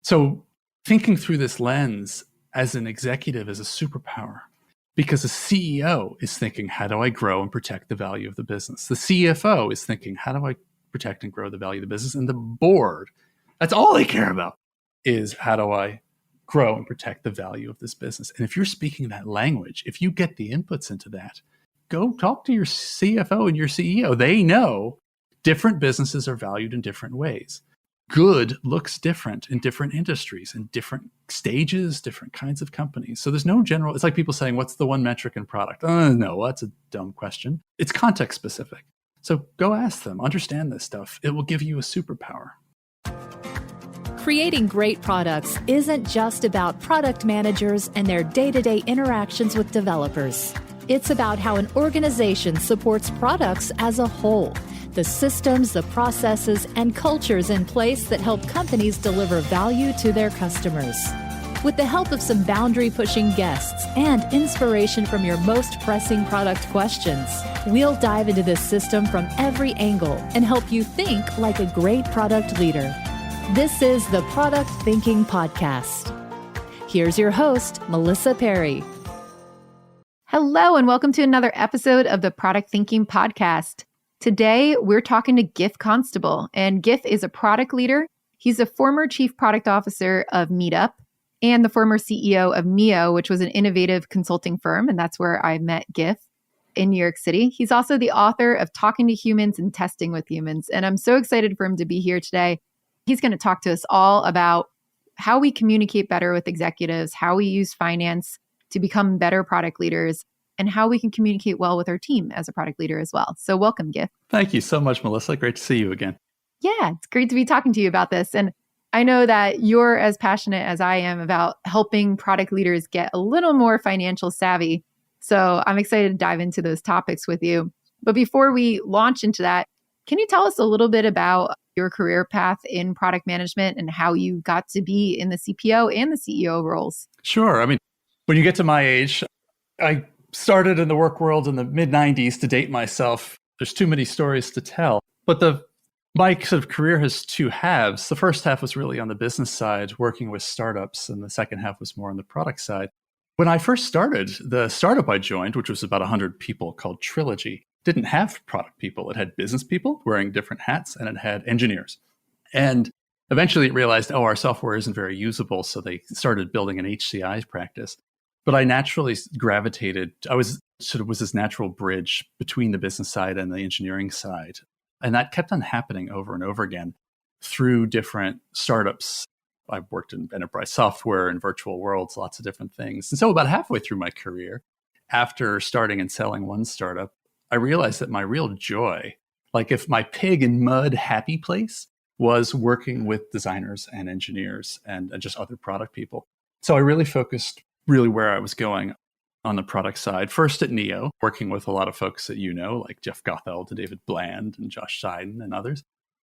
So thinking through this lens as an executive is a superpower, because the CEO is thinking, how do I grow and protect the value of the business? The CFO is thinking, how do I protect and grow the value of the business? And the board, that's all they care about, is how do I grow and protect the value of this business? And if you're speaking that language, if you get the inputs into that, go talk to your CFO and your CEO. They know different businesses are valued in different ways. Good looks different in different industries and different stages, different kinds of companies. So there's no general, it's like people saying, what's the one metric in product? No, that's a dumb question. It's context specific. So go ask them, understand this stuff. It will give you a superpower. Creating great products isn't just about product managers and their day-to-day interactions with developers. It's about how an organization supports products as a whole. The systems, the processes, and cultures in place that help companies deliver value to their customers. With the help of some boundary-pushing guests and inspiration from your most pressing product questions, we'll dive into this system from every angle and help you think like a great product leader. This is the Product Thinking Podcast. Here's your host, Melissa Perri. Hello, and welcome to another episode of the Product Thinking Podcast. Today, we're talking to Giff Constable, and Giff is a product leader. He's a former chief product officer of Meetup and the former CEO of Mio, which was an innovative consulting firm, and that's where I met Giff in New York City. He's also the author of Talking to Humans and Testing with Humans, and I'm so excited for him to be here today. He's going to talk to us all about how we communicate better with executives, how we use finance to become better product leaders, and how we can communicate well with our team as a product leader as well. So welcome, Giff. Thank you so much, Melissa. Great to see you again. Yeah, it's great to be talking to you about this. And I know that you're as passionate as I am about helping product leaders get a little more financial savvy. So I'm excited to dive into those topics with you. But before we launch into that, can you tell us a little bit about your career path in product management and how you got to be in the CPO and the CEO roles? Sure. I mean, when you get to my age, I started in the work world in the mid-90s. To date myself, there's too many stories to tell. But my sort of career has two halves. The first half was really on the business side, working with startups, and the second half was more on the product side. When I first started, the startup I joined, which was about 100 people, called Trilogy, didn't have product people. It had business people wearing different hats, and it had engineers. And eventually it realized, our software isn't very usable, so they started building an HCI practice. But I naturally gravitated, was this natural bridge between the business side and the engineering side. And that kept on happening over and over again through different startups. I've worked in enterprise software and virtual worlds, lots of different things. And so about halfway through my career, after starting and selling one startup, I realized that my real joy, like if my pig in mud happy place, was working with designers and engineers and just other product people. So I really focused where I was going on the product side. First at Neo, working with a lot of folks that you know, like Jeff Gotheld and David Bland and Josh Seiden and others.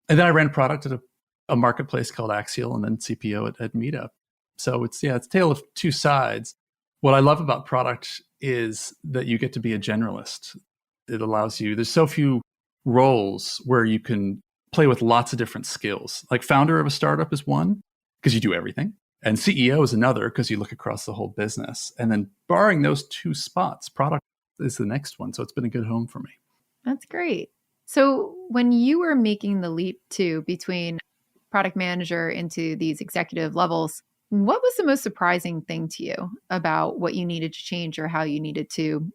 And then I ran product at a marketplace called Axial, and then CPO at Meetup. So it's a tale of two sides. What I love about product is that you get to be a generalist. It allows you, there's so few roles where you can play with lots of different skills. Like founder of a startup is one, because you do everything. And CEO is another, because you look across the whole business. And then barring those two spots, product is the next one. So it's been a good home for me. That's great. So when you were making the leap between product manager into these executive levels, what was the most surprising thing to you about what you needed to change or how you needed to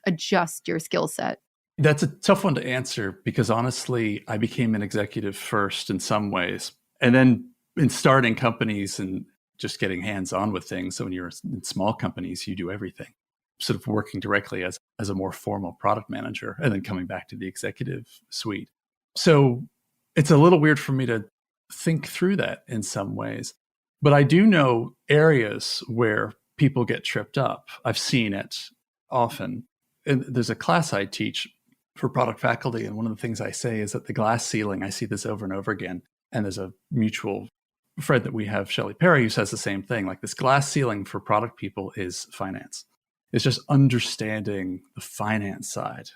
adjust your skill set? That's a tough one to answer, because honestly, I became an executive first in some ways. And then in starting companies and just getting hands-on with things. So when you're in small companies, you do everything. Sort of working directly as a more formal product manager, and then coming back to the executive suite. So it's a little weird for me to think through that in some ways. But I do know areas where people get tripped up. I've seen it often. And there's a class I teach for product faculty, and one of the things I say is that the glass ceiling, I see this over and over again. And there's a mutual friend that we have, Shelley Perri, who says the same thing. Like, this glass ceiling for product people is finance. It's just understanding the finance side.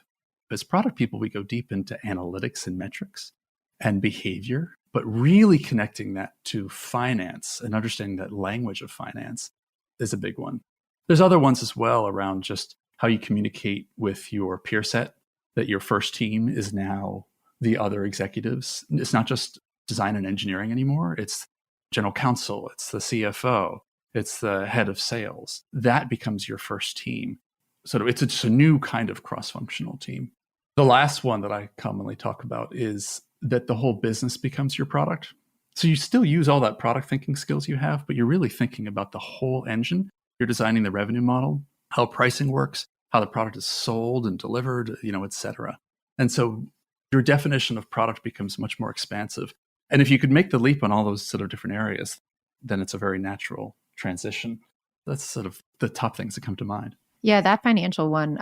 As product people, we go deep into analytics and metrics and behavior But really connecting that to finance and understanding that language of finance is a big one. There's other ones as well around just how you communicate with your peer set, that your first team is now the other executives. It's not just design and engineering anymore. It's general counsel, it's the CFO, it's the head of sales. That becomes your first team. So it's just a new kind of cross-functional team. The last one that I commonly talk about is that the whole business becomes your product. So you still use all that product thinking skills you have, but you're really thinking about the whole engine. You're designing the revenue model, how pricing works, how the product is sold and delivered, et cetera. And so your definition of product becomes much more expansive. And if you could make the leap on all those sort of different areas, then it's a very natural transition. That's sort of the top things that come to mind. Yeah, that financial one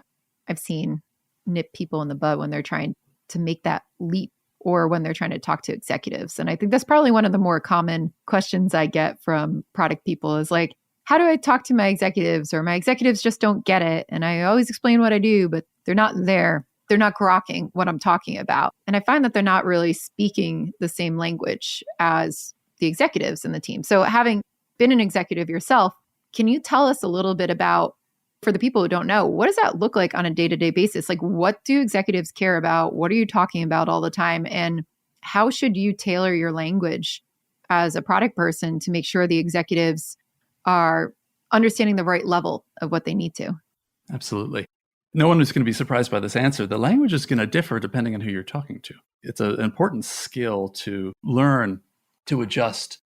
I've seen nip people in the bud when they're trying to make that leap or when they're trying to talk to executives. And I think that's probably one of the more common questions I get from product people is like, how do I talk to my executives? Or my executives just don't get it. And I always explain what I do, but they're not there. They're not grokking what I'm talking about. And I find that they're not really speaking the same language as the executives in the team. So having been an executive yourself, can you tell us a little bit about, for the people who don't know, what does that look like on a day-to-day basis? Like, what do executives care about? What are you talking about all the time? And how should you tailor your language as a product person to make sure the executives are understanding the right level of what they need to? Absolutely. No one is going to be surprised by this answer. The language is going to differ depending on who you're talking to. It's an important skill to learn to adjust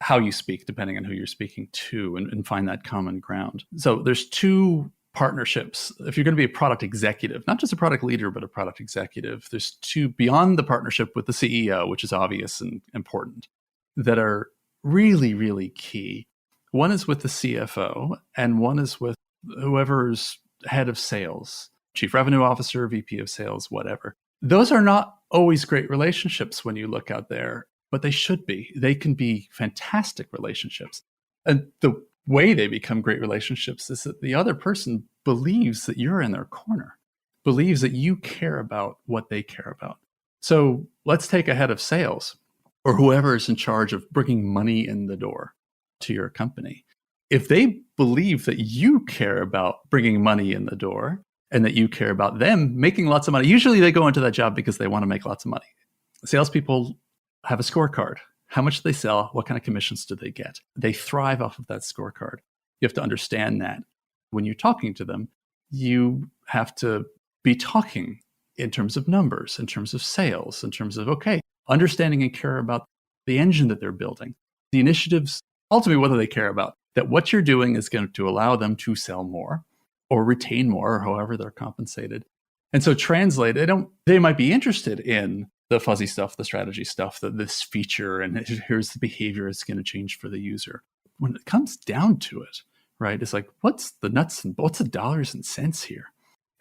how you speak depending on who you're speaking to and find that common ground. So there's two partnerships. If you're going to be a product executive, not just a product leader, but a product executive, there's two beyond the partnership with the CEO, which is obvious and important, that are really, really key. One is with the CFO and one is with whoever's head of sales, chief revenue officer, VP of sales, whatever. Those are not always great relationships when you look out there, but they should be. They can be fantastic relationships. And the way they become great relationships is that the other person believes that you're in their corner, believes that you care about what they care about. So let's take a head of sales or whoever is in charge of bringing money in the door to your company. If they believe that you care about bringing money in the door and that you care about them making lots of money, usually they go into that job because they want to make lots of money. Salespeople have a scorecard. How much do they sell? What kind of commissions do they get? They thrive off of that scorecard. You have to understand that. When you're talking to them, you have to be talking in terms of numbers, in terms of sales, in terms of, okay, understanding and care about the engine that they're building, the initiatives, ultimately whether they care about that what you're doing is going to allow them to sell more or retain more or however they're compensated. And so translate, they might be interested in the fuzzy stuff, the strategy stuff, this feature, and here's the behavior it's going to change for the user. When it comes down to it, right, it's like, what's the nuts and what's the dollars and cents here?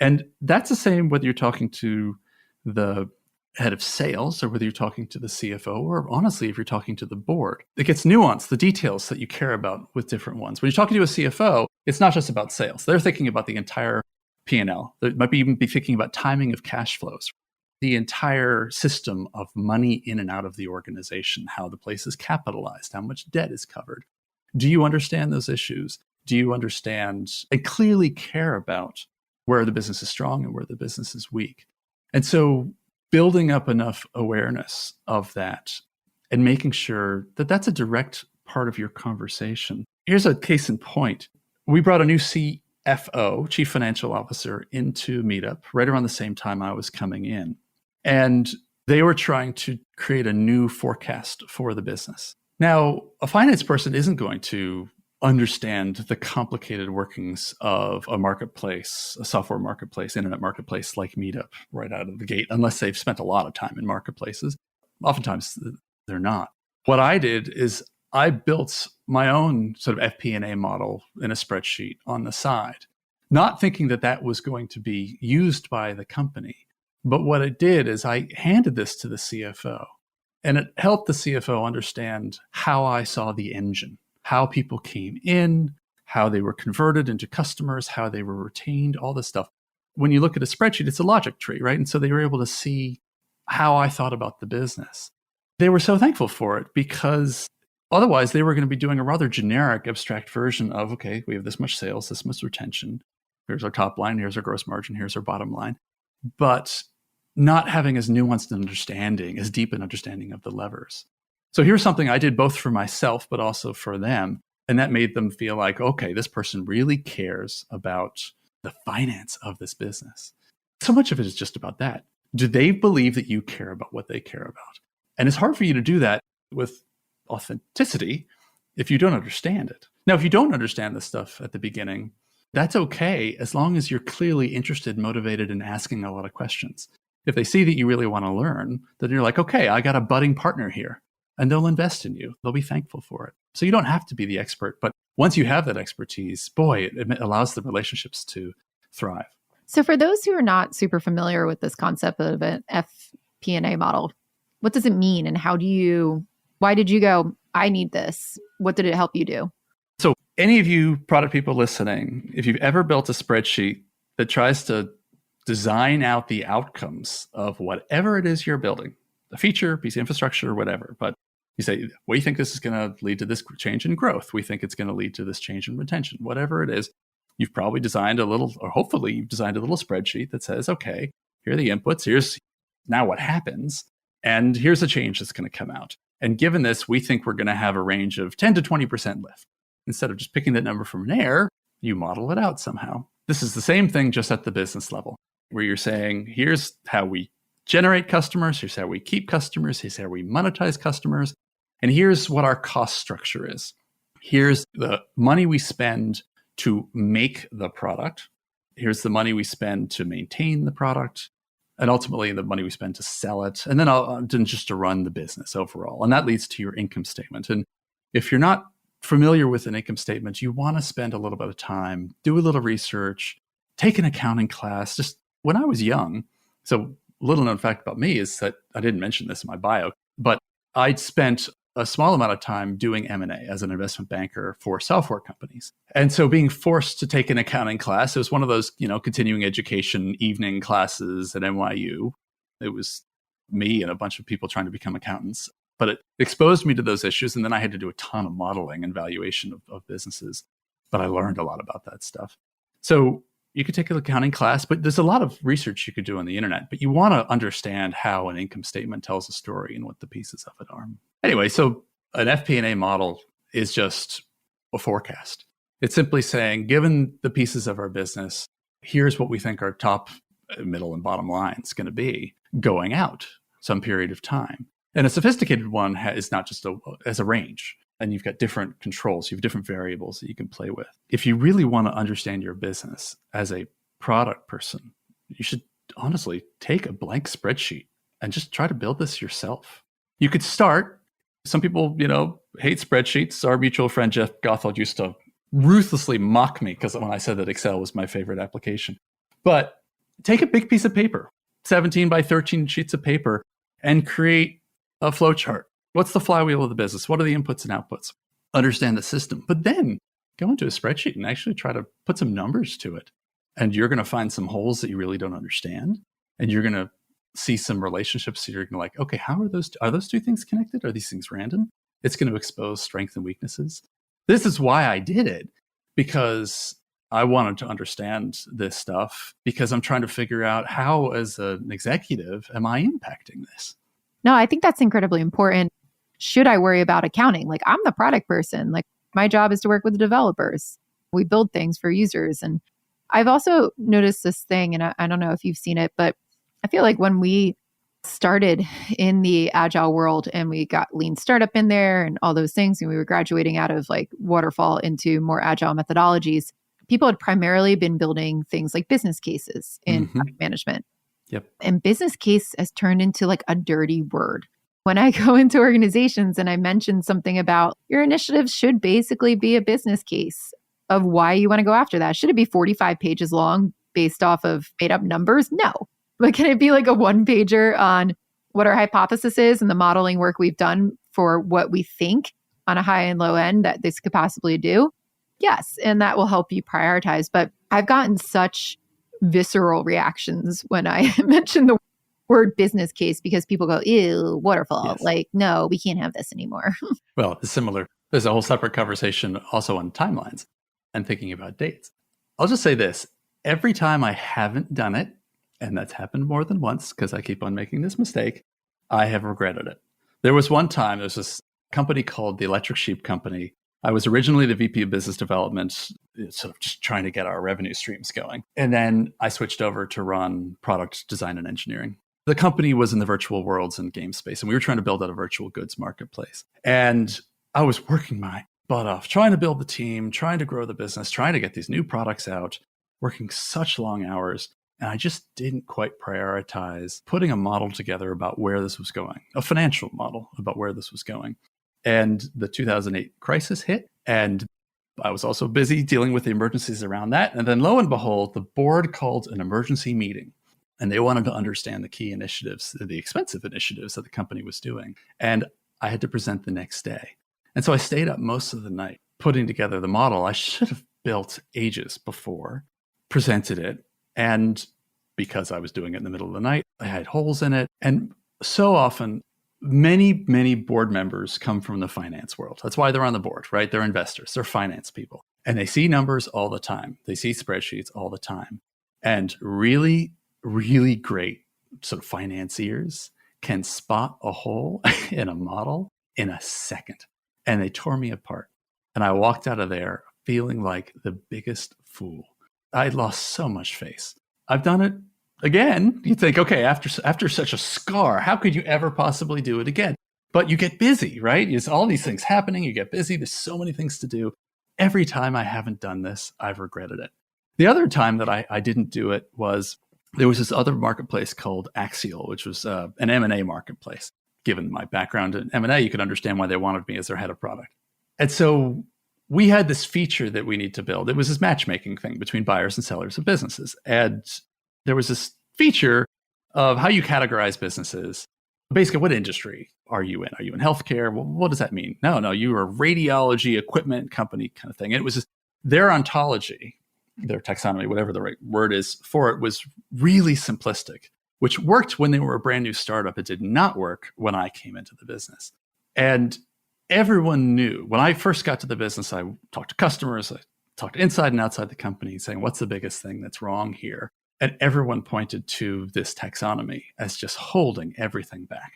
And that's the same whether you're talking to the head of sales or whether you're talking to the CFO, or honestly, if you're talking to the board. It gets nuanced, the details that you care about with different ones. When you're talking to a CFO, it's not just about sales. They're thinking about the entire P&L. They might even be thinking about timing of cash flows, the entire system of money in and out of the organization, how the place is capitalized, how much debt is covered. Do you understand those issues? Do you understand and clearly care about where the business is strong and where the business is weak? And so building up enough awareness of that and making sure that that's a direct part of your conversation. Here's a case in point. We brought a new CFO, Chief Financial Officer, into Meetup right around the same time I was coming in. And they were trying to create a new forecast for the business. Now, a finance person isn't going to understand the complicated workings of a marketplace, a software marketplace, internet marketplace like Meetup right out of the gate, unless they've spent a lot of time in marketplaces. Oftentimes, they're not. What I did is I built my own sort of FP&A model in a spreadsheet on the side, not thinking that that was going to be used by the company. But what it did is I handed this to the CFO, and it helped the CFO understand how I saw the engine, how people came in, how they were converted into customers, how they were retained, all this stuff. When you look at a spreadsheet, it's a logic tree, right? And so they were able to see how I thought about the business. they were so thankful for it because otherwise they were going to be doing a rather generic, abstract version of, okay, we have this much sales, this much retention. Here's our top line, here's our gross margin, here's our bottom line. But not having as nuanced an understanding, as deep an understanding of the levers. So here's something I did both for myself, but also for them. And that made them feel like, okay, this person really cares about the finance of this business. So much of it is just about that. Do they believe that you care about what they care about? And it's hard for you to do that with authenticity if you don't understand it. Now, if you don't understand this stuff at the beginning, that's okay as long as you're clearly interested, motivated, and asking a lot of questions. If they see that you really want to learn, then you're like, okay, I got a budding partner here, and they'll invest in you. They'll be thankful for it. So you don't have to be the expert, but once you have that expertise, boy, it allows the relationships to thrive. So for those who are not super familiar with this concept of an FP&A model, what does it mean, and why did you go, I need this? What did it help you do? So any of you product people listening, if you've ever built a spreadsheet that tries to design out the outcomes of whatever it is you're building, a feature, piece of infrastructure, whatever, but you say, we think this is going to lead to this change in growth. We think it's going to lead to this change in retention, whatever it is. You've probably designed hopefully you've designed a little spreadsheet that says, okay, here are the inputs. Here's now what happens. And here's a change that's going to come out. And given this, we think we're going to have a range of 10 to 20% lift. Instead of just picking that number from an air, you model it out somehow. This is the same thing just at the business level, where you're saying, here's how we generate customers, here's how we keep customers, here's how we monetize customers, and here's what our cost structure is. Here's the money we spend to make the product. Here's the money we spend to maintain the product. And ultimately, the money we spend to sell it. And then just to run the business overall. And that leads to your income statement. And if you're not familiar with an income statement, you want to spend a little bit of time, do a little research, take an accounting class. Just when I was young, so little known fact about me is that I didn't mention this in my bio, but I'd spent a small amount of time doing M&A as an investment banker for software companies. And so being forced to take an accounting class, it was one of those, continuing education evening classes at NYU. It was me and a bunch of people trying to become accountants, but it exposed me to those issues. And then I had to do a ton of modeling and valuation of businesses, but I learned a lot about that stuff. So you could take an accounting class, but there's a lot of research you could do on the internet, but you want to understand how an income statement tells a story and what the pieces of it are. Anyway, so an FP&A model is just a forecast. It's simply saying, given the pieces of our business, here's what we think our top, middle, and bottom line is going to be going out some period of time. And a sophisticated one is not just as a range. And you've got different controls. You have different variables that you can play with. If you really want to understand your business as a product person, you should honestly take a blank spreadsheet and just try to build this yourself. You could start. Some people, hate spreadsheets. Our mutual friend, Jeff Gothold, used to ruthlessly mock me because when I said that Excel was my favorite application. But take a big piece of paper, 17 by 13 sheets of paper, and create a flow chart. What's the flywheel of the business? What are the inputs and outputs? Understand the system. But then go into a spreadsheet and actually try to put some numbers to it. And you're going to find some holes that you really don't understand. And you're going to see some relationships that you're going to like, okay, how are those two things connected? Are these things random? It's going to expose strengths and weaknesses. This is why I did it, because I wanted to understand this stuff, because I'm trying to figure out how, as an executive, am I impacting this? No, I think that's incredibly important. Should I worry about accounting? Like, I'm the product person. Like, my job is to work with the developers. We build things for users. And I've also noticed this thing, and I don't know if you've seen it, but I feel like when we started in the agile world and we got lean startup in there and all those things, and we were graduating out of like waterfall into more agile methodologies, people had primarily been building things like business cases in product management. Yep. And business case has turned into like a dirty word. When I go into organizations and I mention something about your initiatives should basically be a business case of why you want to go after that. Should it be 45 pages long based off of made up numbers? No. But can it be like a one pager on what our hypothesis is and the modeling work we've done for what we think on a high and low end that this could possibly do? Yes. And that will help you prioritize. But I've gotten such visceral reactions when I mention the word business case because people go, ew, waterfall. Yes. Like, no, we can't have this anymore. Well, it's similar. There's a whole separate conversation also on timelines and thinking about dates. I'll just say this. Every time I haven't done it, and that's happened more than once because I keep on making this mistake, I have regretted it. There was one time, there was this company called the Electric Sheep Company. I was originally the VP of Business Development, sort of just trying to get our revenue streams going. And then I switched over to run product design and engineering. The company was in the virtual worlds and game space, and we were trying to build out a virtual goods marketplace. And I was working my butt off, trying to build the team, trying to grow the business, trying to get these new products out, working such long hours. And I just didn't quite prioritize putting a model together about where this was going, a financial model about where this was going. And the 2008 crisis hit, and I was also busy dealing with the emergencies around that. And then lo and behold, the board called an emergency meeting, and they wanted to understand the key initiatives, the expensive initiatives that the company was doing. And I had to present the next day. And so I stayed up most of the night putting together the model I should have built ages before, presented it. And because I was doing it in the middle of the night, I had holes in it. And so often, many board members come from the finance world. That's why they're on the board, right? They're investors, they're finance people. And they see numbers all the time. They see spreadsheets all the time. And really, really great sort of financiers can spot a hole in a model in a second. And they tore me apart. And I walked out of there feeling like the biggest fool. I lost so much face. I've done it again. You think, okay, after such a scar, how could you ever possibly do it again? But you get busy, right? There's all these things happening. You get busy. There's so many things to do. Every time I haven't done this, I've regretted it. The other time that I didn't do it was there was this other marketplace called Axial, which was an M&A marketplace. Given my background in M&A, you could understand why they wanted me as their head of product. And so we had this feature that we need to build. It was this matchmaking thing between buyers and sellers of businesses. And there was this feature of how you categorize businesses. Basically, what industry are you in? Are you in healthcare? Well, what does that mean? No, you are a radiology equipment company kind of thing. And it was just, their ontology, their taxonomy, whatever the right word is for it, was really simplistic, which worked when they were a brand new startup. It did not work when I came into the business. And everyone knew when I first got to the business, I talked to customers, I talked inside and outside the company saying, what's the biggest thing that's wrong here? And everyone pointed to this taxonomy as just holding everything back.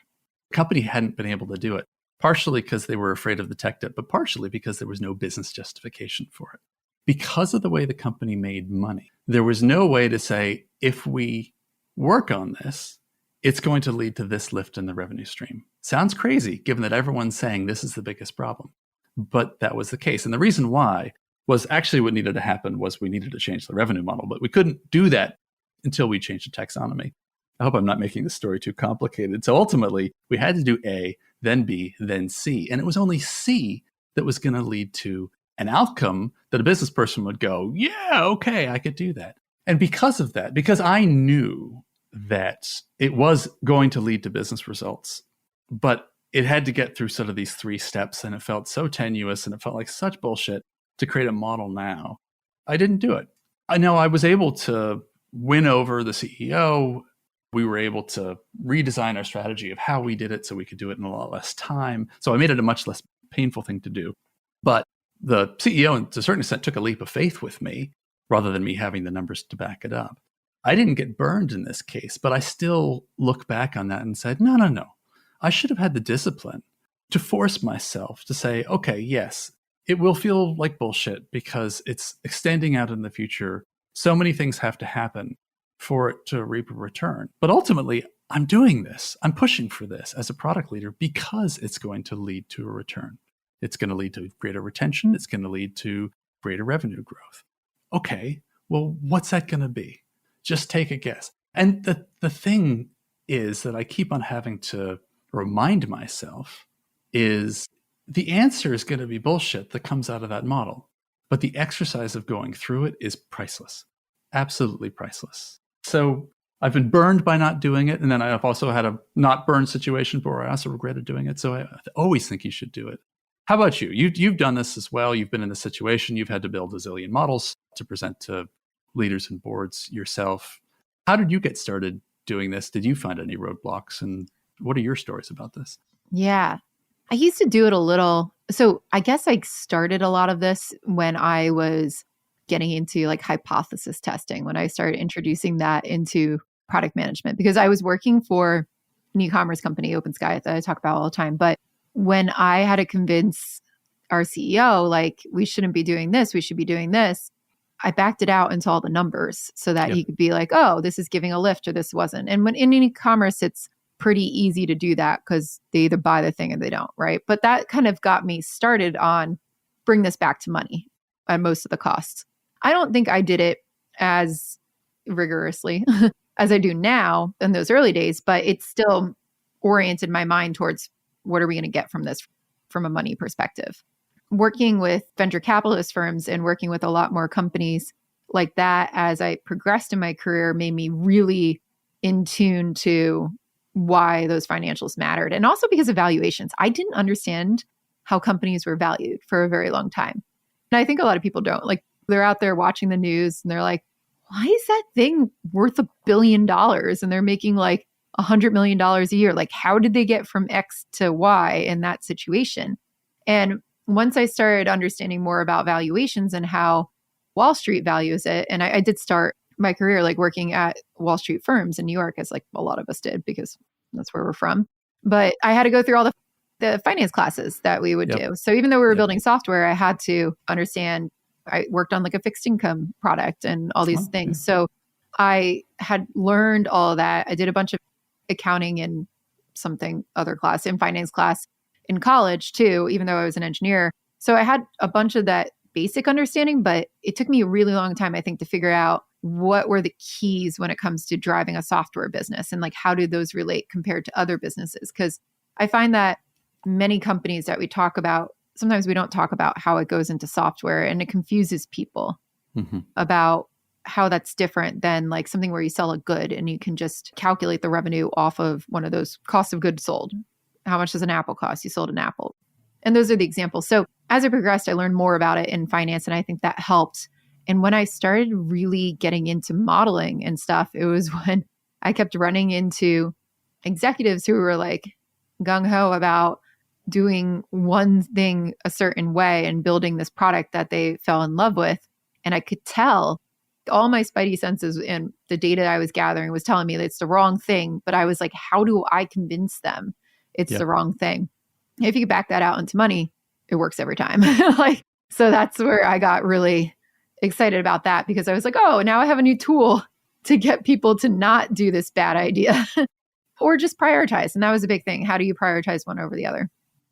The company hadn't been able to do it, partially because they were afraid of the tech debt, but partially because there was no business justification for it. Because of the way the company made money, there was no way to say, if we work on this, it's going to lead to this lift in the revenue stream. Sounds crazy, given that everyone's saying this is the biggest problem. But that was the case. And the reason why was actually what needed to happen was we needed to change the revenue model, but we couldn't do that until we changed the taxonomy. I hope I'm not making this story too complicated. So ultimately, we had to do A, then B, then C. And it was only C that was going to lead to an outcome that a business person would go, yeah, okay, I could do that. And because of that, because I knew that it was going to lead to business results, but it had to get through sort of these 3 steps, and it felt so tenuous and it felt like such bullshit to create a model now, I didn't do it. I know I was able to win over the CEO. We were able to redesign our strategy of how we did it so we could do it in a lot less time. So I made it a much less painful thing to do. But the CEO, to a certain extent, took a leap of faith with me rather than me having the numbers to back it up. I didn't get burned in this case, but I still look back on that and said, no. I should have had the discipline to force myself to say, okay, yes, it will feel like bullshit because it's extending out in the future. So many things have to happen for it to reap a return. But ultimately, I'm doing this. I'm pushing for this as a product leader because it's going to lead to a return. It's going to lead to greater retention. It's going to lead to greater revenue growth. Okay, well, what's that going to be? Just take a guess. And the thing is that I keep on having to remind myself is the answer is going to be bullshit that comes out of that model. But the exercise of going through it is priceless. Absolutely priceless. So I've been burned by not doing it. And then I've also had a not burned situation where I also regretted doing it. So I always think you should do it. How about you? You've done this as well. You've been in this situation. You've had to build a zillion models to present to leaders and boards yourself. How did you get started doing this? Did you find any roadblocks? And what are your stories about this? Yeah. I used to do it a little. So I guess I started a lot of this when I was getting into like hypothesis testing, when I started introducing that into product management, because I was working for an e-commerce company, Open Sky, that I talk about all the time. But when I had to convince our CEO, like, we shouldn't be doing this, we should be doing this, I backed it out into all the numbers so that he could be like, oh, this is giving a lift or this wasn't. And when in e-commerce, it's pretty easy to do that because they either buy the thing or they don't, right? But that kind of got me started on bring this back to money at most of the costs. I don't think I did it as rigorously as I do now in those early days, but it still oriented my mind towards what are we going to get from this from a money perspective. Working with venture capitalist firms and working with a lot more companies like that as I progressed in my career made me really in tune to why those financials mattered. And also because of valuations. I didn't understand how companies were valued for a very long time. And I think a lot of people don't. Like, they're out there watching the news and they're like, why is that thing worth $1 billion? And they're making like $100 million a year. Like, how did they get from X to Y in that situation? And once I started understanding more about valuations and how Wall Street values it, and I did start my career like working at Wall Street firms in New York, as like a lot of us did, because that's where we're from. But I had to go through all the finance classes that we would do. So even though we were building software, I had to understand. I worked on like a fixed income product and all these things. So I had learned all of that. I did a bunch of accounting in something other class, in finance class in college too, even though I was an engineer. So I had a bunch of that basic understanding, but it took me a really long time, I think, to figure out what were the keys when it comes to driving a software business and like how do those relate compared to other businesses? Because I find that many companies that we talk about, sometimes we don't talk about how it goes into software, and it confuses people about how that's different than like something where you sell a good and you can just calculate the revenue off of one of those cost of goods sold. How much does an apple cost? You sold an apple. And those are the examples. So as I progressed, I learned more about it in finance, and I think that helped. And when I started really getting into modeling and stuff, it was when I kept running into executives who were like gung-ho about doing one thing a certain way and building this product that they fell in love with. And I could tell all my spidey senses and the data I was gathering was telling me that it's the wrong thing. But I was like, how do I convince them it's the wrong thing? If you could back that out into money, it works every time. Like, so that's where I got really excited about that, because I was like, oh, now I have a new tool to get people to not do this bad idea or just prioritize. And that was a big thing. How do you prioritize one over the other?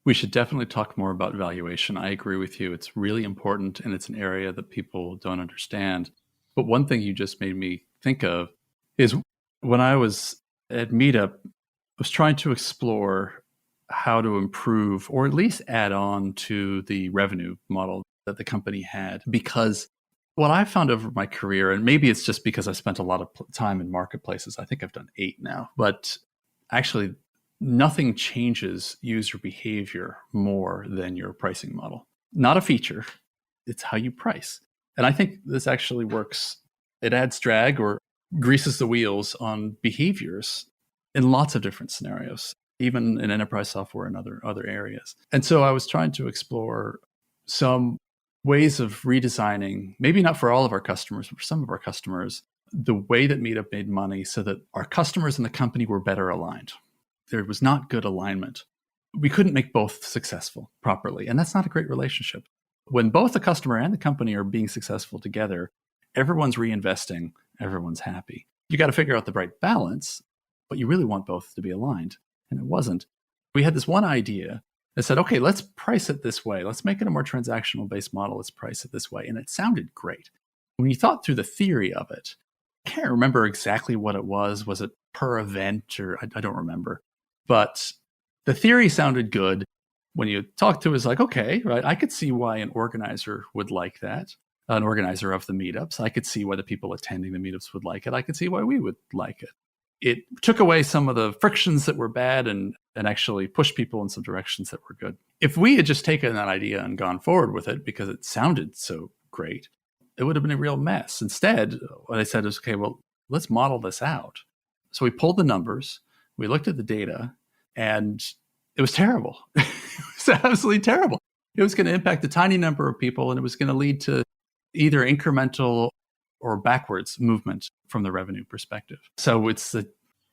We should definitely talk more about valuation. I agree with you. It's really important, and it's an area that people don't understand. But one thing you just made me think of is when I was at Meetup, I was trying to explore how to improve or at least add on to the revenue model that the company had. Because what I found over my career, and maybe it's just because I spent a lot of time in marketplaces, I think I've done 8 now, but actually nothing changes user behavior more than your pricing model. Not a feature, it's how you price. And I think this actually works. It adds drag or greases the wheels on behaviors in lots of different scenarios, even in enterprise software and other areas. And so I was trying to explore some ways of redesigning, maybe not for all of our customers, but for some of our customers, the way that Meetup made money so that our customers and the company were better aligned. There was not good alignment. We couldn't make both successful properly, and that's not a great relationship. When both the customer and the company are being successful together, everyone's reinvesting, everyone's happy. You got to figure out the right balance, but you really want both to be aligned, and it wasn't. We had this one idea that said, okay, let's price it this way. Let's make it a more transactional-based model. Let's price it this way. And it sounded great. When you thought through the theory of it, I can't remember exactly what it was. Was it per event, or I don't remember. But the theory sounded good. When you talk to it, it's like, okay, right, I could see why an organizer would like that, an organizer of the meetups. I could see why the people attending the meetups would like it. I could see why we would like it. It took away some of the frictions that were bad and actually pushed people in some directions that were good. If we had just taken that idea and gone forward with it because it sounded so great, it would have been a real mess. Instead, what I said is, okay, well, let's model this out So we pulled the numbers, we looked at the data, and it was terrible. It was absolutely terrible. It was going to impact a tiny number of people, and it was going to lead to either incremental or backwards movement from the revenue perspective. So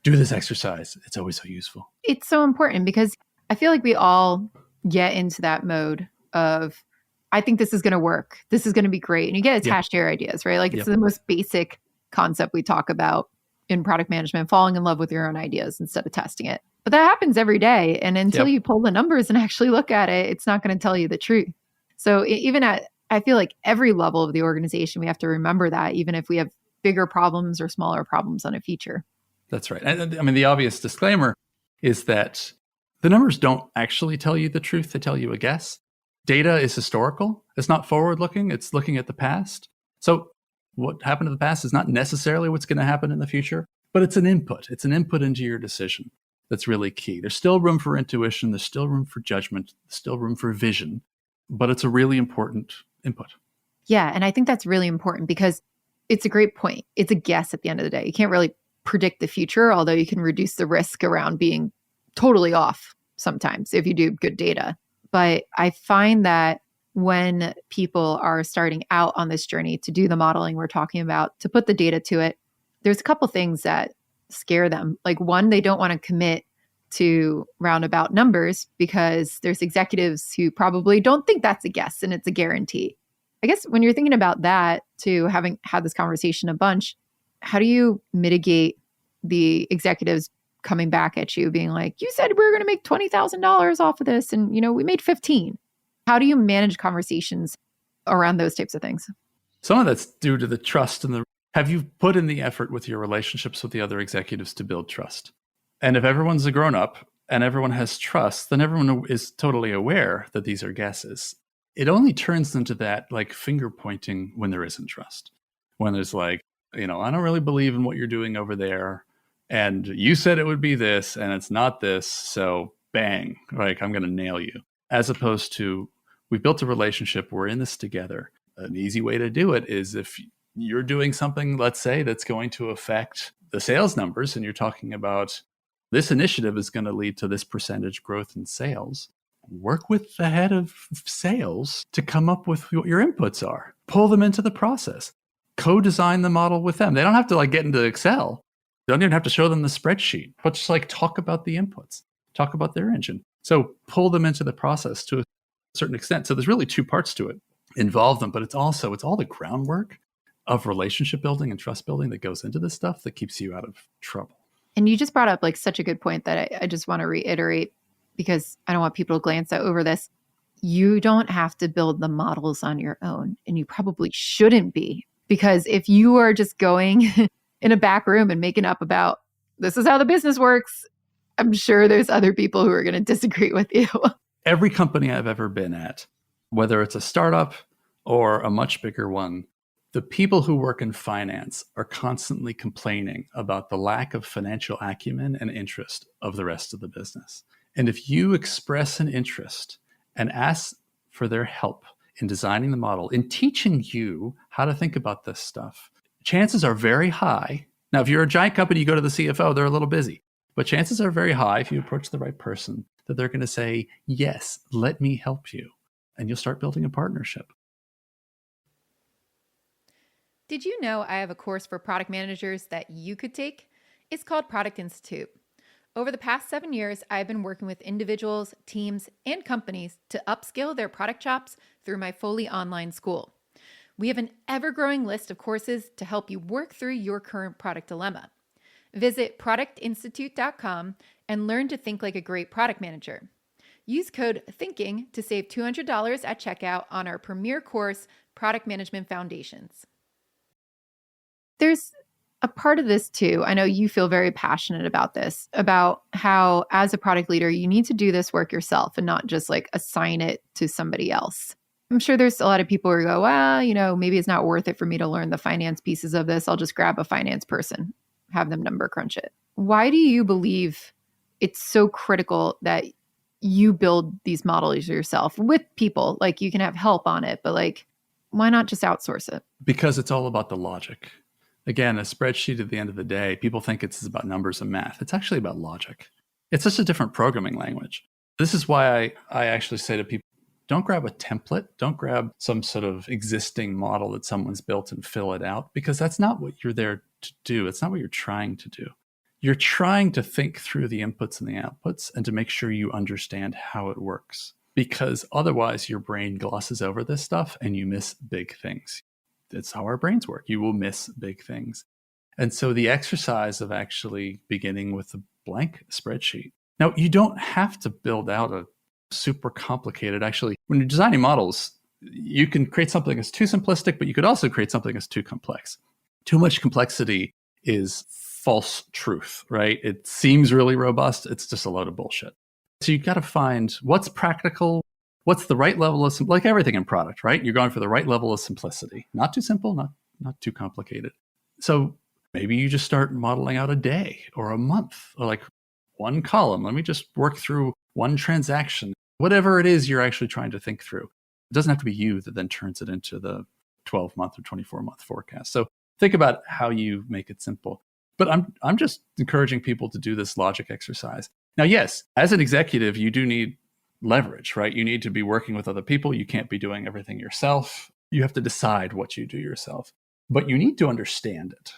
do this exercise. It's always so useful. It's so important because I feel like we all get into that mode of, I think this is going to work. This is going to be great. And you get attached to your ideas, right? Like it's the most basic concept we talk about in product management, falling in love with your own ideas instead of testing it. But that happens every day. And until you pull the numbers and actually look at it, it's not going to tell you the truth. So even I feel like every level of the organization, we have to remember that, even if we have bigger problems or smaller problems on a feature. That's right. And I mean, the obvious disclaimer is that the numbers don't actually tell you the truth. They tell you a guess. Data is historical. It's not forward-looking. It's looking at the past. So what happened in the past is not necessarily what's going to happen in the future, but it's an input. It's an input into your decision that's really key. There's still room for intuition. There's still room for judgment. There's still room for vision, but it's a really important input. Yeah. And I think that's really important because it's a great point. It's a guess at the end of the day. You can't really predict the future, although you can reduce the risk around being totally off sometimes if you do good data. But I find that when people are starting out on this journey to do the modeling we're talking about, to put the data to it, there's a couple things that scare them. Like one, they don't want to commit to roundabout numbers because there's executives who probably don't think that's a guess and it's a guarantee. I guess when you're thinking about that, too, having had this conversation a bunch, how do you mitigate the executives coming back at you being like, you said we were going to make $20,000 off of this and, we made 15. How do you manage conversations around those types of things? Some of that's due to the trust and have you put in the effort with your relationships with the other executives to build trust? And if everyone's a grown up and everyone has trust, then everyone is totally aware that these are guesses. It only turns into that like finger pointing when there isn't trust. When there's like, I don't really believe in what you're doing over there. And you said it would be this and it's not this. So bang, like I'm going to nail you. As opposed to we built a relationship. We're in this together. An easy way to do it is if you're doing something, let's say, that's going to affect the sales numbers and you're talking about this initiative is going to lead to this percentage growth in sales. Work with the head of sales to come up with what your inputs are. Pull them into the process. Co-design the model with them. They don't have to get into Excel. They don't even have to show them the spreadsheet, but just talk about the inputs, talk about their engine. So pull them into the process to a certain extent. So there's really two parts to it. Involve them, but it's all the groundwork of relationship building and trust building that goes into this stuff that keeps you out of trouble. And you just brought up such a good point that I just want to reiterate because I don't want people to glance over this. You don't have to build the models on your own, and you probably shouldn't be. Because if you are just going in a back room and making up about this is how the business works, I'm sure there's other people who are going to disagree with you. Every company I've ever been at, whether it's a startup or a much bigger one, the people who work in finance are constantly complaining about the lack of financial acumen and interest of the rest of the business. And if you express an interest and ask for their help in designing the model, in teaching you how to think about this stuff, chances are very high. Now, if you're a giant company, you go to the CFO, they're a little busy. But chances are very high, if you approach the right person, that they're going to say, yes, let me help you. And you'll start building a partnership. Did you know I have a course for product managers that you could take? It's called Product Institute. Over the past 7 years, I've been working with individuals, teams, and companies to upskill their product chops through my fully online school. We have an ever-growing list of courses to help you work through your current product dilemma. Visit productinstitute.com and learn to think like a great product manager. Use code THINKING to save $200 at checkout on our premier course, Product Management Foundations. There's a part of this too. I know you feel very passionate about this, about how as a product leader, you need to do this work yourself and not just assign it to somebody else. I'm sure there's a lot of people who go, well, maybe it's not worth it for me to learn the finance pieces of this. I'll just grab a finance person, have them number crunch it. Why do you believe it's so critical that you build these models yourself with people? You can have help on it, but why not just outsource it? Because it's all about the logic. Again, a spreadsheet at the end of the day, people think it's about numbers and math. It's actually about logic. It's just a different programming language. This is why I actually say to people, don't grab a template. Don't grab some sort of existing model that someone's built and fill it out, because that's not what you're there to do. It's not what you're trying to do. You're trying to think through the inputs and the outputs and to make sure you understand how it works, because otherwise your brain glosses over this stuff and you miss big things. That's how our brains work. You will miss big things. And so the exercise of actually beginning with a blank spreadsheet. Now, you don't have to build out a super complicated, actually, when you're designing models, you can create something that's too simplistic, but you could also create something that's too complex. Too much complexity is false truth, right? It seems really robust. It's just a load of bullshit. So you got to find what's practical, what's the right level of, like everything in product, right? You're going for the right level of simplicity. Not too simple, not too complicated. So maybe you just start modeling out a day or a month, or like one column. Let me just work through one transaction, whatever it is you're actually trying to think through. It doesn't have to be you that then turns it into the 12-month or 24-month forecast. So think about how you make it simple. But I'm just encouraging people to do this logic exercise. Now, yes, as an executive, you do need leverage, right? You need to be working with other people. You can't be doing everything yourself. You have to decide what you do yourself, but you need to understand it.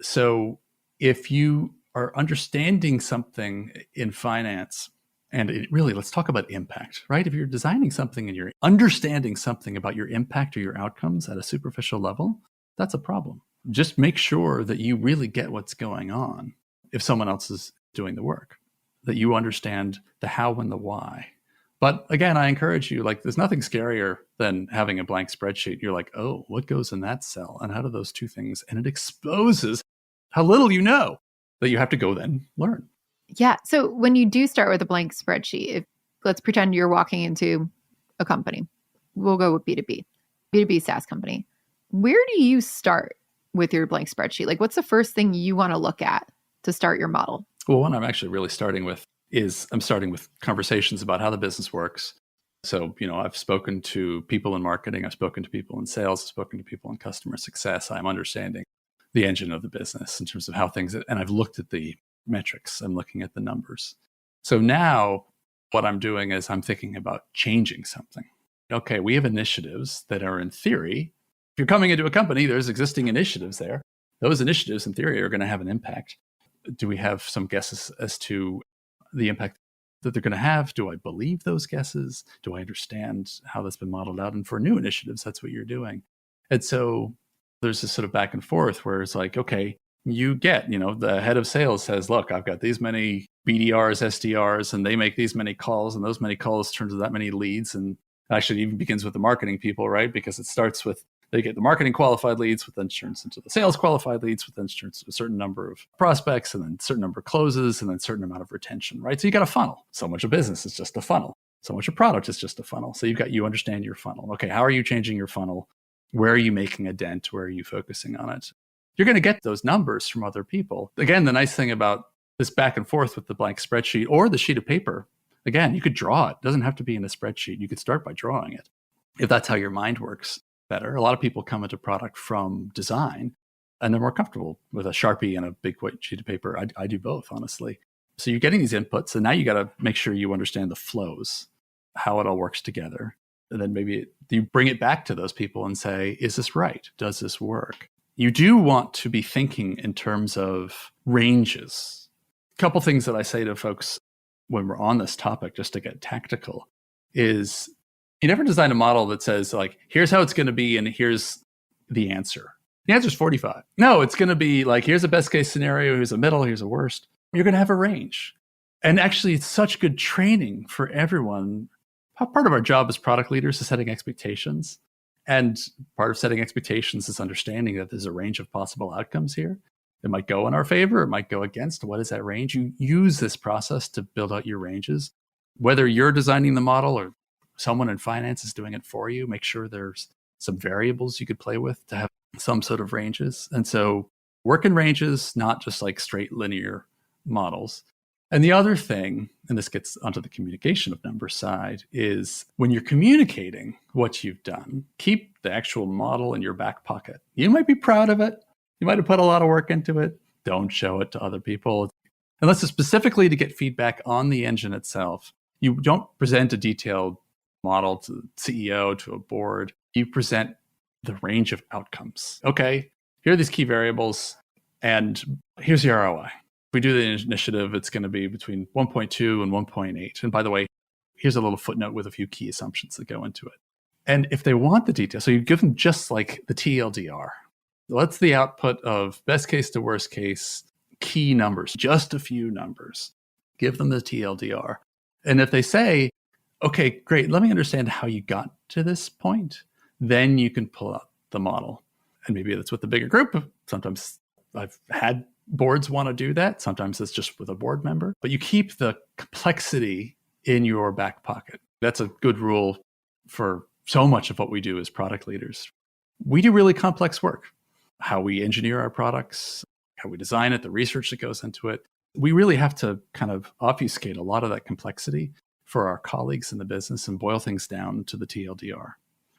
So if you are understanding something in finance, and let's talk about impact, right? If you're designing something and you're understanding something about your impact or your outcomes at a superficial level, that's a problem. Just make sure that you really get what's going on if someone else is doing the work, that you understand the how and the why. But again, I encourage you, like, there's nothing scarier than having a blank spreadsheet. You're like, oh, what goes in that cell? And how do those two things? And it exposes how little you know that you have to go then learn. Yeah. So when you do start with a blank spreadsheet, let's pretend you're walking into a company. We'll go with B2B SaaS company. Where do you start with your blank spreadsheet? Like, what's the first thing you want to look at to start your model? Well, one I'm actually really starting with is I'm starting with conversations about how the business works. So, I've spoken to people in marketing, I've spoken to people in sales, I've spoken to people in customer success. I'm understanding the engine of the business in terms of how things, and I've looked at the metrics, I'm looking at the numbers. So now what I'm doing is I'm thinking about changing something. Okay, we have initiatives that are in theory, if you're coming into a company, there's existing initiatives there. Those initiatives in theory are going to have an impact. Do we have some guesses as to the impact that they're going to have? Do I believe those guesses? Do I understand how that's been modeled out? And for new initiatives, that's what you're doing. And so there's this sort of back and forth where it's like, okay, you get, the head of sales says, look, I've got these many BDRs, SDRs, and they make these many calls, and those many calls turn to that many leads. And actually even begins with the marketing people, right? Because it starts with, they get the marketing qualified leads, which then turns into the sales qualified leads, which then turns to a certain number of prospects, and then a certain number of closes, and then a certain amount of retention, right? So you got a funnel. So much of business is just a funnel. So much of product is just a funnel. So you understand your funnel. Okay, how are you changing your funnel? Where are you making a dent? Where are you focusing on it? You're going to get those numbers from other people. Again, the nice thing about this back and forth with the blank spreadsheet or the sheet of paper, again, you could draw it. It doesn't have to be in a spreadsheet. You could start by drawing it if that's how your mind works better. A lot of people come into product from design and they're more comfortable with a Sharpie and a big white sheet of paper. I do both, honestly. So you're getting these inputs, and now you got to make sure you understand the flows, how it all works together. And then maybe you bring it back to those people and say, is this right? Does this work? You do want to be thinking in terms of ranges. A couple things that I say to folks when we're on this topic, just to get tactical, is you never design a model that says, like, here's how it's going to be and here's the answer. The answer is 45. No, it's going to be like, here's a best case scenario, here's a middle, here's a worst. You're going to have a range. And actually, it's such good training for everyone. Part of our job as product leaders is setting expectations. And part of setting expectations is understanding that there's a range of possible outcomes here. It might go in our favor, it might go against. What is that range? You use this process to build out your ranges. Whether you're designing the model or someone in finance is doing it for you, make sure there's some variables you could play with to have some sort of ranges. And so work in ranges, not just like straight linear models. And the other thing, and this gets onto the communication of numbers side, is when you're communicating what you've done, keep the actual model in your back pocket. You might be proud of it. You might have put a lot of work into it. Don't show it to other people. Unless it's specifically to get feedback on the engine itself. You don't present a detailed model to the CEO, to a board. You present the range of outcomes. Okay, here are these key variables, and here's the ROI. If we do the initiative, it's going to be between 1.2 and 1.8. And by the way, here's a little footnote with a few key assumptions that go into it. And if they want the detail, so you give them just like the TLDR. What's the output of best case to worst case key numbers, just a few numbers. Give them the TLDR. And if they say, okay, great, let me understand how you got to this point, then you can pull out the model. And maybe that's with a bigger group. Sometimes I've had boards want to do that. Sometimes it's just with a board member. But you keep the complexity in your back pocket. That's a good rule for so much of what we do as product leaders. We do really complex work. How we engineer our products, how we design it, the research that goes into it. We really have to kind of obfuscate a lot of that complexity for our colleagues in the business and boil things down to the TLDR.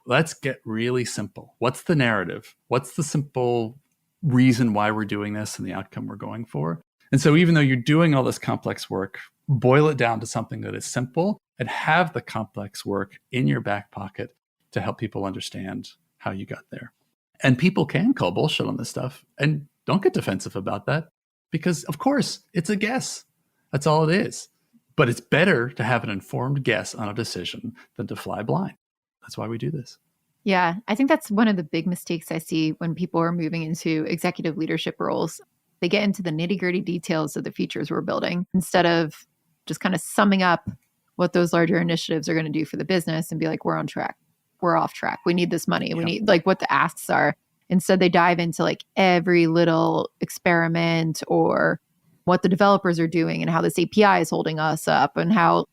Let's get really simple. What's the narrative? What's the simple reason why we're doing this and the outcome we're going for? And so even though you're doing all this complex work, boil it down to something that is simple and have the complex work in your back pocket to help people understand how you got there. And people can call bullshit on this stuff, and don't get defensive about that, because of course it's a guess. That's all it is. But it's better to have an informed guess on a decision than to fly blind. That's why we do this. Yeah, I think that's one of the big mistakes I see when people are moving into executive leadership roles. They get into the nitty-gritty details of the features we're building instead of just kind of summing up what those larger initiatives are going to do for the business and be like, we're on track. We're off track. We need this money. We need like what the asks are. Instead, they dive into like every little experiment or what the developers are doing and how this API is holding us up and how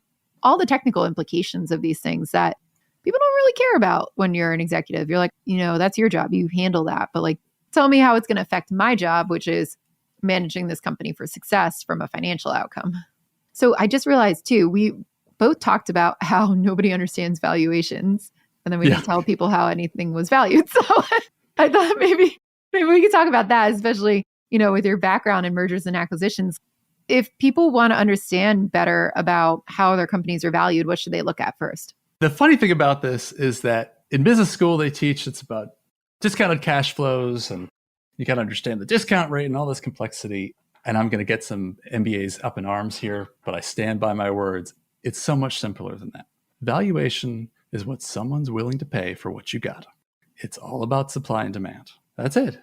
all the technical implications of these things that people don't really care about when you're an executive. You're like, that's your job. You handle that. But like, tell me how it's going to affect my job, which is managing this company for success from a financial outcome. So I just realized too, we both talked about how nobody understands valuations. And then we didn't tell people how anything was valued. So I thought maybe we could talk about that, especially, with your background in mergers and acquisitions. If people want to understand better about how their companies are valued, what should they look at first? The funny thing about this is that in business school, they teach it's about discounted cash flows and you got to understand the discount rate and all this complexity. And I'm going to get some MBAs up in arms here, but I stand by my words. It's so much simpler than that. Valuation is what someone's willing to pay for what you got. It's all about supply and demand. That's it.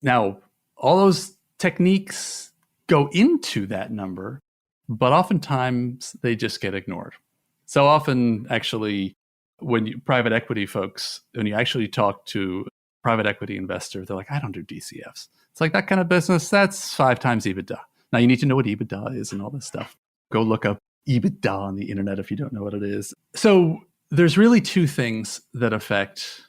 Now, all those techniques go into that number, but oftentimes they just get ignored. So often, actually, when private equity folks, when you actually talk to a private equity investor, they're like, I don't do DCFs. It's like that kind of business, that's 5 times EBITDA. Now, you need to know what EBITDA is and all this stuff. Go look up EBITDA on the internet if you don't know what it is. So there's really 2 things that affect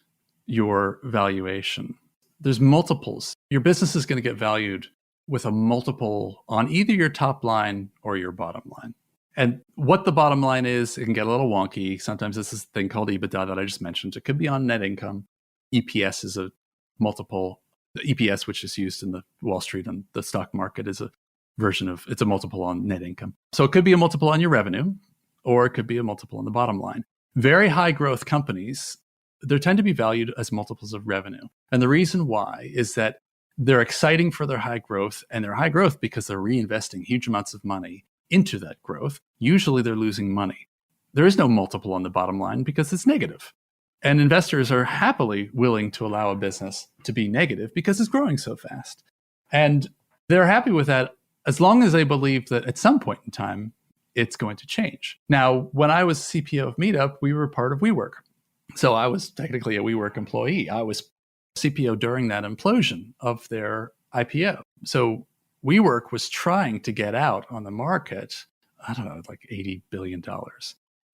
your valuation. There's multiples. Your business is going to get valued with a multiple on either your top line or your bottom line. And what the bottom line is, it can get a little wonky. Sometimes this is a thing called EBITDA that I just mentioned. It could be on net income. EPS is a multiple. The EPS, which is used in the Wall Street and the stock market, is a version of, it's a multiple on net income. So it could be a multiple on your revenue, or it could be a multiple on the bottom line. Very high growth companies, they tend to be valued as multiples of revenue. And the reason why is that they're exciting for their high growth, and they're high growth because they're reinvesting huge amounts of money into that growth. Usually they're losing money. There is no multiple on the bottom line because it's negative. And investors are happily willing to allow a business to be negative because it's growing so fast. And they're happy with that as long as they believe that at some point in time, it's going to change. Now, when I was CPO of Meetup, we were part of WeWork. So I was technically a WeWork employee. I was CPO during that implosion of their IPO. So WeWork was trying to get out on the market, I don't know, like $80 billion.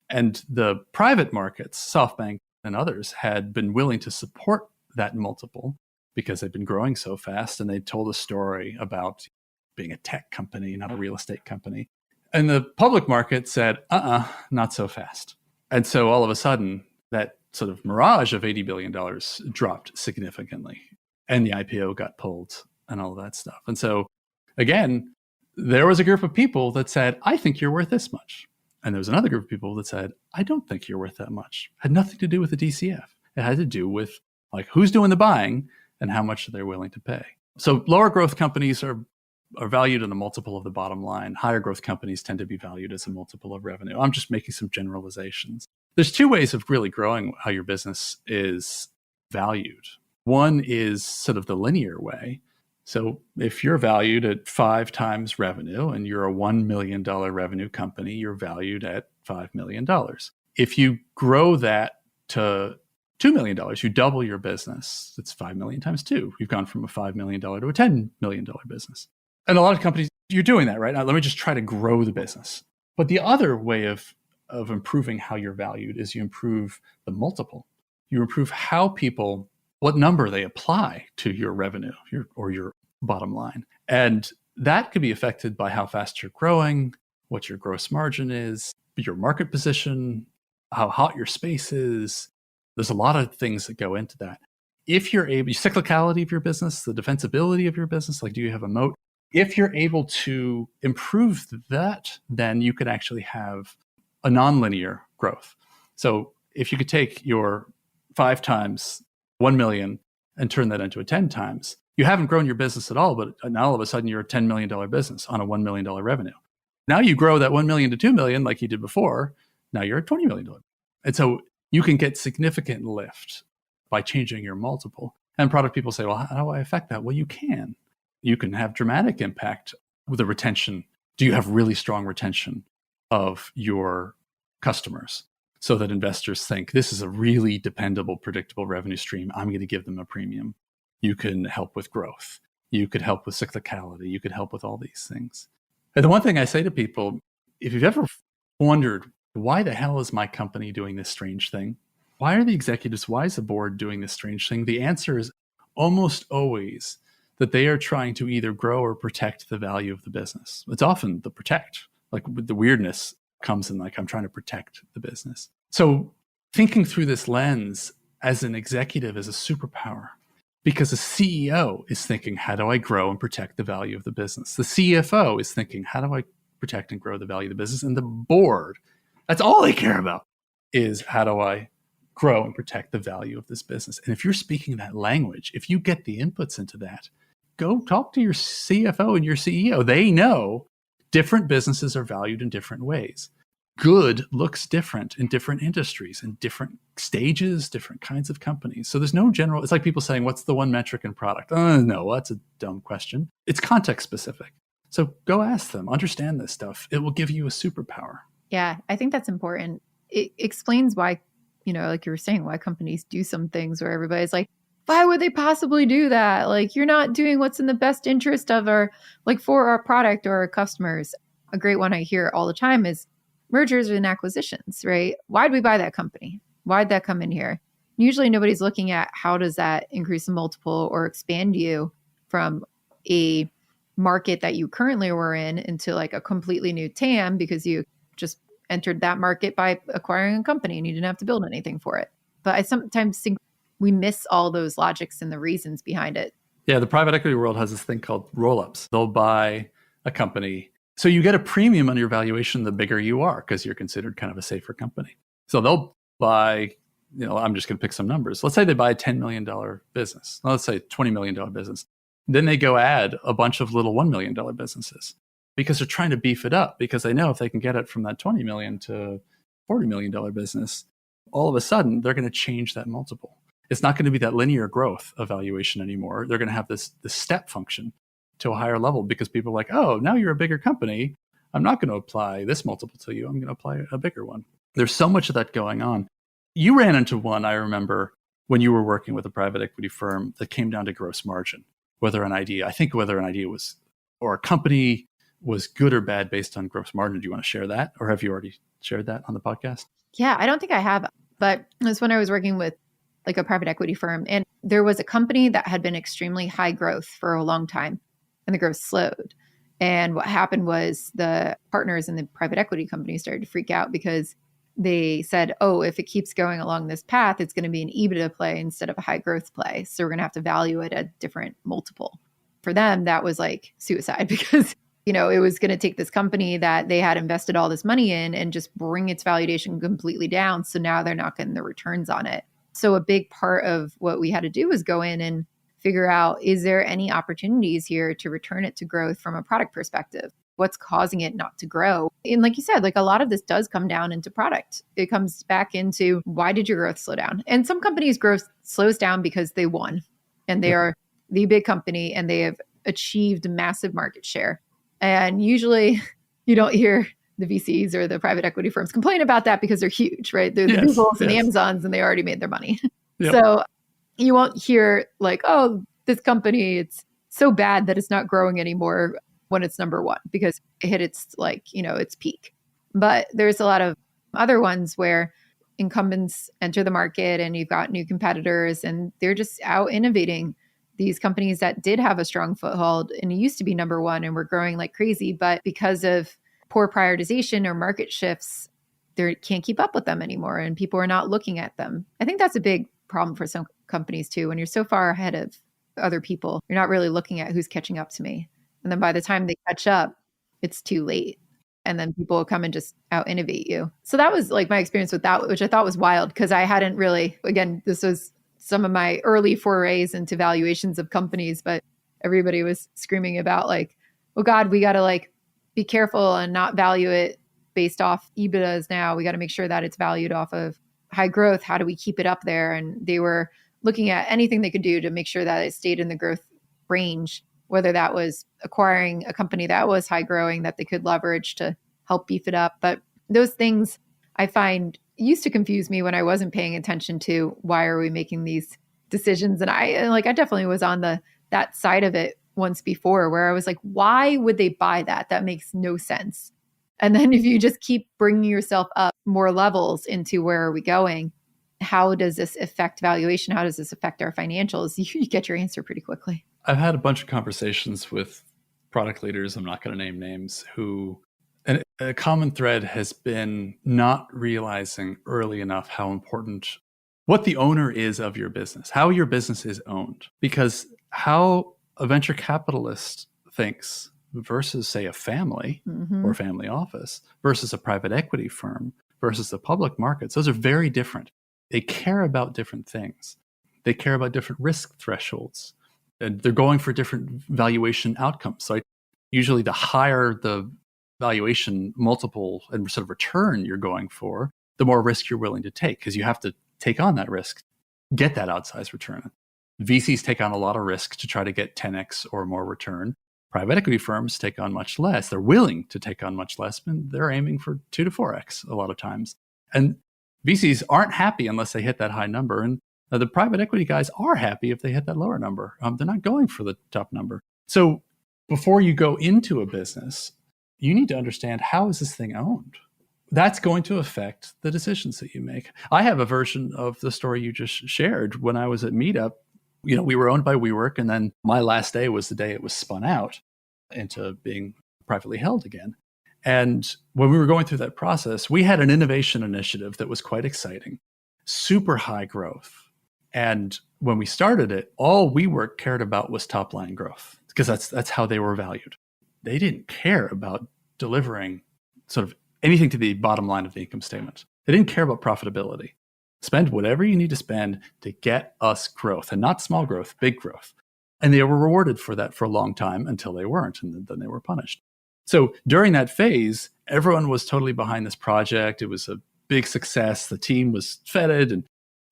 And the private markets, SoftBank and others, had been willing to support that multiple because they'd been growing so fast. And they told a story about being a tech company, not a real estate company. And the public market said, not so fast. And so all of a sudden, that sort of mirage of $80 billion dropped significantly. And the IPO got pulled. and all of that stuff. And so, again, there was a group of people that said, I think you're worth this much. And there was another group of people that said, I don't think you're worth that much. It had nothing to do with the DCF. It had to do with like who's doing the buying and how much they're willing to pay. So lower growth companies are valued in a multiple of the bottom line. Higher growth companies tend to be valued as a multiple of revenue. I'm just making some generalizations. There's two ways of really growing how your business is valued. One is sort of the linear way. So if you're valued at 5 times revenue and you're a $1 million revenue company, you're valued at $5 million. If you grow that to $2 million, you double your business. It's 5 million times 2. You've gone from a $5 million to a $10 million business. And a lot of companies, you're doing that, right? Now, let me just try to grow the business. But the other way of improving how you're valued is you improve the multiple. You improve how people, what number they apply to your revenue or your bottom line. And that could be affected by how fast you're growing, what your gross margin is, your market position, how hot your space is. There's a lot of things that go into that. If you're able, cyclicality of your business, the defensibility of your business, like do you have a moat? If you're able to improve that, then you could actually have a nonlinear growth. So if you could take your 5 times 1 million and turn that into a 10 times, you haven't grown your business at all, but now all of a sudden you're a $10 million business on a $1 million revenue. Now you grow that 1 million to 2 million like you did before. Now you're a $20 million. And so you can get significant lift by changing your multiple. And product people say, well, how do I affect that? Well, you can. You can have dramatic impact with the retention. Do you have really strong retention of your customers so that investors think this is a really dependable, predictable revenue stream? I'm going to give them a premium. You can help with growth. You could help with cyclicality. You could help with all these things. And the one thing I say to people, if you've ever wondered, why the hell is my company doing this strange thing? Why are the executives, why is the board doing this strange thing? The answer is almost always that they are trying to either grow or protect the value of the business. It's often the protect, like the weirdness comes in like, I'm trying to protect the business. So thinking through this lens as an executive is a superpower because a CEO is thinking, how do I grow and protect the value of the business? The CFO is thinking, how do I protect and grow the value of the business? And the board, that's all they care about is how do I grow and protect the value of this business? And if you're speaking that language, if you get the inputs into that, go talk to your CFO and your CEO. They know different businesses are valued in different ways. Good looks different in different industries and different stages, different kinds of companies. So there's no general, it's like people saying, what's the one metric in product? No, that's a dumb question. It's context specific. So go ask them, understand this stuff. It will give you a superpower. Yeah, I think that's important. It explains why, like you were saying, why companies do some things where everybody's like, why would they possibly do that? Like, you're not doing what's in the best interest of for our product or our customers. A great one I hear all the time is mergers and acquisitions, right? Why'd we buy that company? Why'd that come in here? Usually nobody's looking at how does that increase the multiple or expand you from a market that you currently were in into like a completely new TAM because you just entered that market by acquiring a company and you didn't have to build anything for it. But I sometimes think we miss all those logics and the reasons behind it. Yeah, the private equity world has this thing called roll-ups. They'll buy a company. So you get a premium on your valuation the bigger you are because you're considered kind of a safer company. So they'll buy, I'm just going to pick some numbers. Let's say they buy a $10 million business. Let's say $20 million business. Then they go add a bunch of little $1 million businesses because they're trying to beef it up because they know if they can get it from that $20 million to $40 million business, all of a sudden they're going to change that multiple. It's not going to be that linear growth of valuation anymore. They're going to have this step function to a higher level because people are like, oh, now you're a bigger company. I'm not going to apply this multiple to you. I'm going to apply a bigger one. There's so much of that going on. You ran into one, I remember, when you were working with a private equity firm that came down to gross margin, whether an idea was, or a company was good or bad based on gross margin. Do you want to share that? Or have you already shared that on the podcast? Yeah, I don't think I have, but it was when I was working with like a private equity firm. And there was a company that had been extremely high growth for a long time and the growth slowed. And what happened was the partners in the private equity company started to freak out because they said, oh, if it keeps going along this path, it's going to be an EBITDA play instead of a high growth play. So we're going to have to value it at a different multiple. for them, that was like suicide because, it was going to take this company that they had invested all this money in and just bring its valuation completely down. So now they're not getting the returns on it. So a big part of what we had to do was go in and figure out, is there any opportunities here to return it to growth from a product perspective? What's causing it not to grow? And like you said, like a lot of this does come down into product. It comes back into, why did your growth slow down? And some companies' growth slows down because they won and they are the big company and they have achieved massive market share. And usually you don't hear the VCs or the private equity firms complain about that because they're huge, right? They're the Googles and the Amazons and they already made their money. So you won't hear like, oh, this company, it's so bad that it's not growing anymore when it's number one because it hit its its peak. But there's a lot of other ones where incumbents enter the market and you've got new competitors and they're just out innovating these companies that did have a strong foothold and it used to be number one and were growing like crazy. But because of poor prioritization or market shifts, they can't keep up with them anymore and people are not looking at them. I think that's a big problem for some companies too. When you're so far ahead of other people, you're not really looking at who's catching up to me. And then by the time they catch up, it's too late. And then people will come and just out innovate you. So that was like my experience with that, which I thought was wild because I hadn't really, again, this was some of my early forays into valuations of companies, but everybody was screaming about like, oh God, we got to like be careful and not value it based off EBITDAs now. We got to make sure that it's valued off of high growth. How do we keep it up there? And they were looking at anything they could do to make sure that it stayed in the growth range, whether that was acquiring a company that was high growing that they could leverage to help beef it up. But those things I find used to confuse me when I wasn't paying attention to why are we making these decisions. And I definitely was on that side of it once before where I was like, why would they buy that? That makes no sense. And then if you just keep bringing yourself up more levels into where are we going, how does this affect valuation? How does this affect our financials? You get your answer pretty quickly. I've had a bunch of conversations with product leaders, I'm not going to name names, who, and a common thread has been not realizing early enough how important what the owner is of your business, how your business is owned. Because how a venture capitalist thinks versus, say, a family or family office versus a private equity firm versus the public markets, those are very different. They care about different things. They care about different risk thresholds. And they're going for different valuation outcomes. So usually the higher the valuation multiple and sort of return you're going for, the more risk you're willing to take because you have to take on that risk, get that outsized return. VCs take on a lot of risk to try to get 10x or more return. Private equity firms take on much less. They're willing to take on much less, but they're aiming for 2 to 4x a lot of times. And VCs aren't happy unless they hit that high number. And the private equity guys are happy if they hit that lower number. They're not going for the top number. So before you go into a business, you need to understand, how is this thing owned? That's going to affect the decisions that you make. I have a version of the story you just shared. When I was at Meetup, we were owned by WeWork, and then my last day was the day it was spun out into being privately held again. And when we were going through that process, we had an innovation initiative that was quite exciting, super high growth. And when we started it, all WeWork cared about was top line growth because that's how they were valued. They didn't care about delivering sort of anything to the bottom line of the income statement. They didn't care about profitability. Spend whatever you need to spend to get us growth, and not small growth, big growth. And they were rewarded for that for a long time until they weren't, and then they were punished. So during that phase, everyone was totally behind this project. It was a big success. The team was feted, and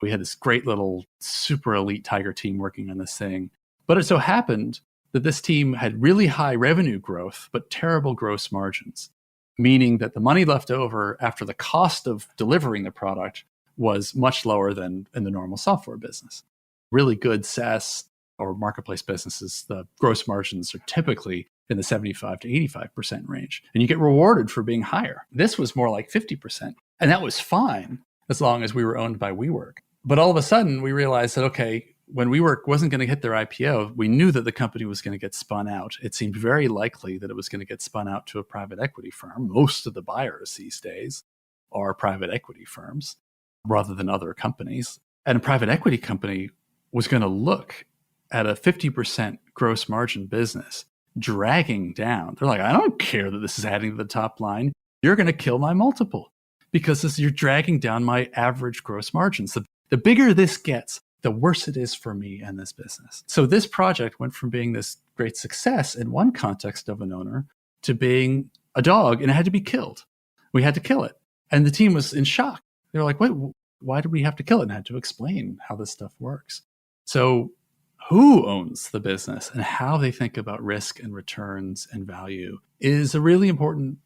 we had this great little super elite Tiger team working on this thing. But it so happened that this team had really high revenue growth, but terrible gross margins, meaning that the money left over after the cost of delivering the product was much lower than in the normal software business. Really good SaaS or marketplace businesses, the gross margins are typically in the 75 to 85% range, and you get rewarded for being higher. This was more like 50%, and that was fine as long as we were owned by WeWork. But all of a sudden, we realized that, okay, when WeWork wasn't going to hit their IPO, we knew that the company was going to get spun out. It seemed very likely that it was going to get spun out to a private equity firm. Most of the buyers these days are private equity firms rather than other companies. And a private equity company was going to look at a 50% gross margin business, dragging down. They're like, I don't care that this is adding to the top line. You're going to kill my multiple because you're dragging down my average gross margins. The bigger this gets, the worse it is for me and this business. So this project went from being this great success in one context of an owner to being a dog, and it had to be killed. We had to kill it. And the team was in shock. They were like, wait, why did we have to kill it? And I had to explain how this stuff works. So who owns the business and how they think about risk and returns and value is a really important,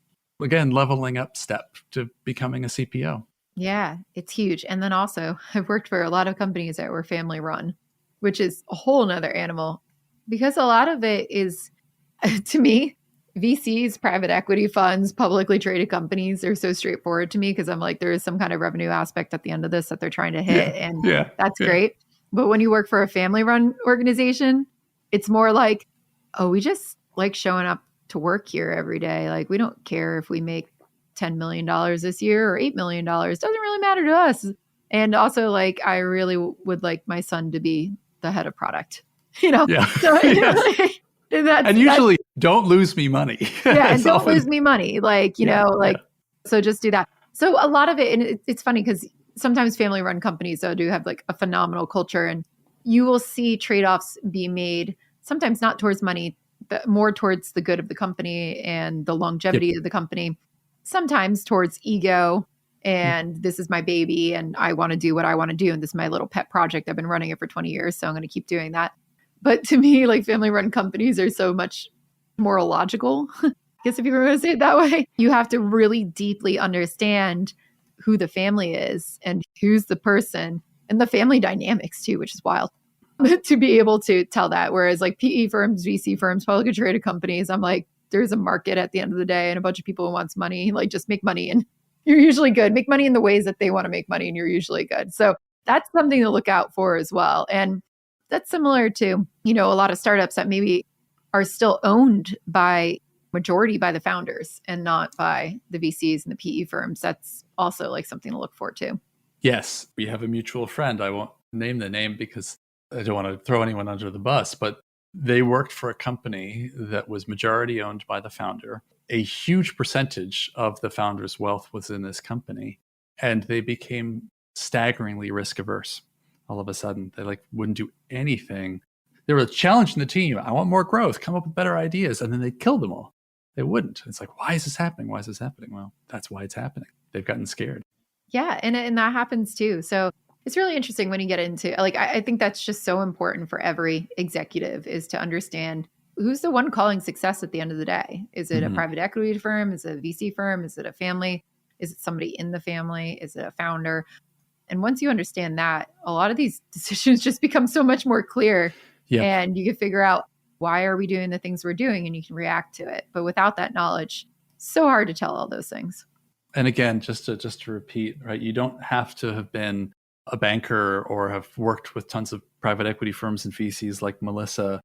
again, leveling up step to becoming a CPO. Yeah, it's huge. And then also, I've worked for a lot of companies that were family run, which is a whole nother animal, because a lot of it is, to me, VCs, private equity funds, publicly traded companies are so straightforward to me because I'm like, there is some kind of revenue aspect at the end of this that they're trying to hit. That's great. But when you work for a family run organization, it's more like, oh, we just like showing up to work here every day. Like, we don't care if we make $10 million this year or $8 million. Doesn't really matter to us. And also, like, I really would like my son to be the head of product, Yeah. So, and usually don't lose me money. And don't lose me money. So just do that. So a lot of it, and it's funny because sometimes family run companies do have like a phenomenal culture, and you will see trade-offs be made, sometimes not towards money, but more towards the good of the company and the longevity of the company, sometimes towards ego. And this is my baby and I want to do what I want to do. And this is my little pet project. I've been running it for 20 years. So I'm going to keep doing that. But to me, like, family run companies are so much more logical. I guess if you were going to say it that way, you have to really deeply understand who the family is and who's the person and the family dynamics too, which is wild to be able to tell that. Whereas like PE firms, VC firms, publicly traded companies, I'm like, there's a market at the end of the day and a bunch of people who wants money, like just make money and you're usually good. Make money in the ways that they want to make money and you're usually good. So that's something to look out for as well. And that's similar to, a lot of startups that maybe are still owned by majority by the founders and not by the VCs and the PE firms. That's also like something to look for too. Yes. We have a mutual friend. I won't name the name because I don't want to throw anyone under the bus, but they worked for a company that was majority owned by the founder. A huge percentage of the founder's wealth was in this company, and they became staggeringly risk averse. All of a sudden, they wouldn't do anything. They were challenging the team. I want more growth, come up with better ideas. And then they killed them all. They wouldn't. It's like, why is this happening? Why is this happening? Well, that's why it's happening. They've gotten scared. Yeah. And that happens too. So it's really interesting when you get into, I think that's just so important for every executive is to understand who's the one calling success at the end of the day. Is it a private equity firm? Is it a VC firm? Is it a family? Is it somebody in the family? Is it a founder? And once you understand that, a lot of these decisions just become so much more clear. Yep. And you can figure out, why are we doing the things we're doing? And you can react to it. But without that knowledge, so hard to tell all those things. And again, just to repeat, right? You don't have to have been a banker or have worked with tons of private equity firms and VCs like Melissa.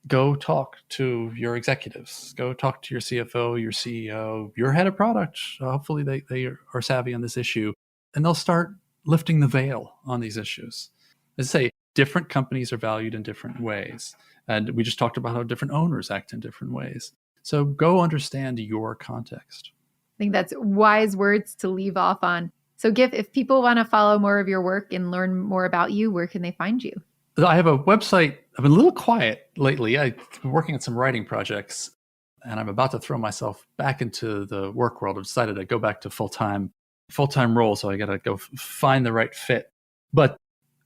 Go talk to your executives. Go talk to your CFO, your CEO, your head of product. Hopefully they are savvy on this issue. And they'll start lifting the veil on these issues. As I say, different companies are valued in different ways. And we just talked about how different owners act in different ways. So go understand your context. I think that's wise words to leave off on. So Giff, if people want to follow more of your work and learn more about you, where can they find you? I have a website. I've been a little quiet lately. I've been working on some writing projects, and I'm about to throw myself back into the work world. I've decided to go back to full-time role, so I got to go find the right fit. But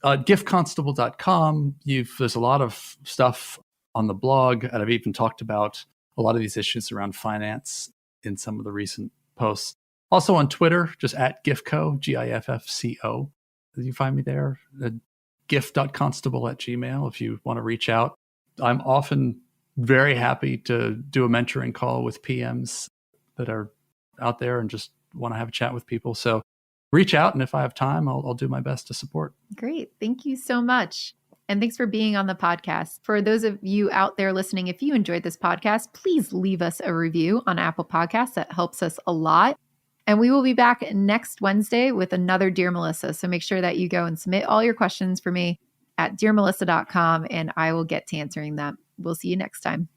giffconstable.com, there's a lot of stuff on the blog, and I've even talked about a lot of these issues around finance in some of the recent posts. Also on Twitter, just at Giffco, Giffco. You find me there. giff.constable@gmail if you want to reach out. I'm often very happy to do a mentoring call with PMs that are out there and just want to have a chat with people. So reach out, and if I have time, I'll do my best to support. Great. Thank you so much. And thanks for being on the podcast. For those of you out there listening, if you enjoyed this podcast, please leave us a review on Apple Podcasts. That helps us a lot. And we will be back next Wednesday with another Dear Melissa. So make sure that you go and submit all your questions for me. at dearmelissa.com, and I will get to answering them. We'll see you next time.